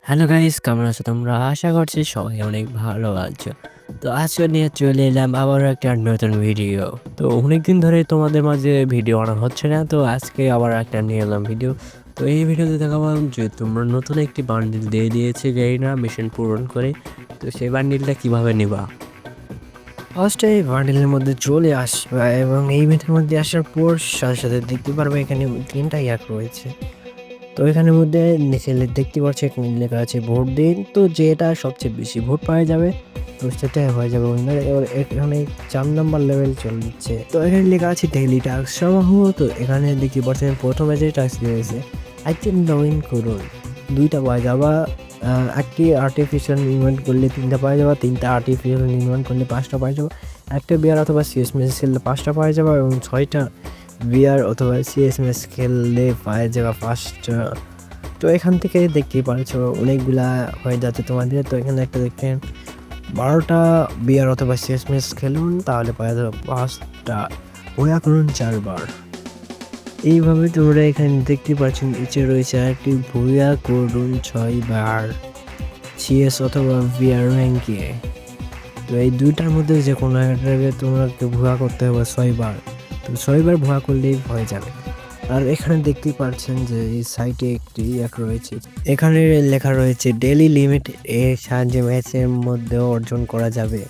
Hello guys, কেমন আছো তোমরা? আশা করছি সবাই অনেক ভালো আছো। তো আজকে নিয়ে চলে এলাম আবারও একটা নতুন ভিডিও। তো অনেকদিন ধরে তোমাদের মাঝে ভিডিও আনা হচ্ছে না, তো আজকে আবার একটা নিয়ে এলাম ভিডিও। তো এই ভিডিওতে দেখাবো যে তোমরা নতুন একটি বান্ডিল দিয়ে দিয়েছে গেইনা মিশন পূরণ করে। তো সেই বান্ডিলটা কিভাবে নিবা? ফার্স্টে এই বান্ডিলের মধ্যে চলে আসবে এবং এই ইভেন্টের মধ্যে আসার পর সাথে সাথে দেখতে পারবে এখানে 3টা ইয়াক রয়েছে। তো এখানের মধ্যে নিচে দেখতে পাচ্ছি এখানে লেখা আছে ভোট দিন। তো যেটা সবচেয়ে বেশি ভোট পাওয়া যাবে তো সেটাই হয়ে যাবে উইনার। এবার এখানে 4 নাম্বার লেভেল চলে দিচ্ছে। তো এখানে লেখা আছে ডেইলি টাস্ক সম্ভবত এখানে দেখতে পাচ্ছেন প্রথমে যে টাস্ক দিয়েছে আইটেম লগ ইন করুন, 2টা পাওয়া যাবা। একটি আর্টিফিশিয়াল ইনভেন্ট করলে 3টা পাওয়া যাবে, 3টা আর্টিফিশিয়াল ইনভেন্ট করলে 5টা পাওয়া যাবে, একটা বিয়ার অথবা সিএস মেসেজ খেললে 5টা পাওয়া যাবে এবং 6টা বিয়ার অথবা সিএসএমএস খেললে পাওয়া যাবে 5টা। তো এখান থেকে দেখতেই পারছো অনেকগুলা হয়ে যাচ্ছে তোমাদের। তো এখানে একটা দেখেন 12টা বিয়ার অথবা সিএসএমএস খেলুন তাহলে পাওয়া যাবে 5টা। ওয়া করুন 4বার। এইভাবে তোমরা এখানে দেখতে পাচ্ছেন নিচে রয়েছে আরেকটি ভুয়া করুন 6বার সিএস অথবা বিয়ার র্যাঙ্কে। তো এই দুইটার মধ্যে যে কোনো একটাকে তোমাকে ভুয়া করতে হবে 6বার। তো 6বার ভুয়া করলেই হয়ে যাবে। আর এখানে দেখতেই পাচ্ছেন যে এই সাইটে একটি রয়েছে, এখানে লেখা রয়েছে ডেইলি লিমিট এর সাহায্যে ম্যাচের মধ্যে অর্জন করা যাবে।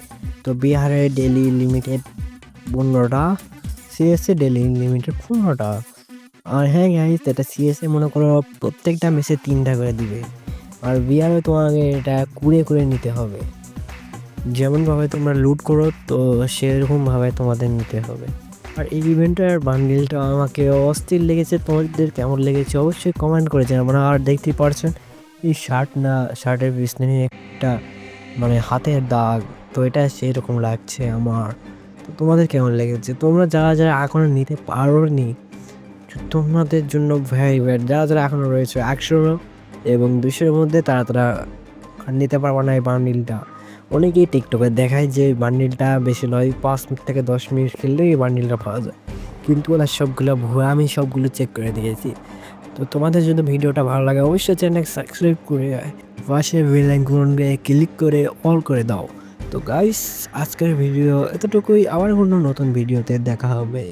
তো বিহারে ডেইলি লিমিটেড 15টা, সিএসএ ডেইলি লিমিটেড 15টা। আর হ্যাঁ গাইস, এটা সিএসএ মনে করো প্রত্যেকটা ম্যাচে 3টা করে দিবে, আর বিহারে তোমাকে এটা কুড়ে করে নিতে হবে। যেমনভাবে তোমরা লুট করো তো সেরকমভাবে তোমাদের নিতে হবে। আর এই ইভেন্টের বান্ডিলটা আমাকে অস্থির লেগেছে, তোমাদের কেমন লেগেছে অবশ্যই কমেন্ট করে জানাবো। আর দেখতেই পারছেন এই শার্টের পিছনে একটা হাতের দাগ, তো এটা সেই রকম লাগছে আমার। তো তোমাদের কেমন লেগেছে? তোমরা যারা যারা এখনো নিতে পারোনি তোমাদের জন্য ভেরি ব্যাড। যারা যারা এখনো রয়েছে 100 এবং 200-এর মধ্যে তারা তারা নিতে পারবো না এই বান্ডিলটা। অনেকেই টিকটকে দেখায় যে বান্ডিলটা বেশি নয় 5 মিনিট থেকে 10 মিনিট খেললেই এই বান্ডিলটা পাওয়া যায়, কিন্তু ওরা সবগুলো ভুয়া। আমি সবগুলো চেক করে দিয়েছি। তো তোমাদের যদি ভিডিওটা ভালো লাগে অবশ্যই চ্যানেল সাবস্ক্রাইব করে পাশে বেল আইকনে ক্লিক করে অল করে দাও। তো গাইস, আজকের ভিডিও এতটুকুই। আবার কোনো নতুন ভিডিওতে দেখা হবে।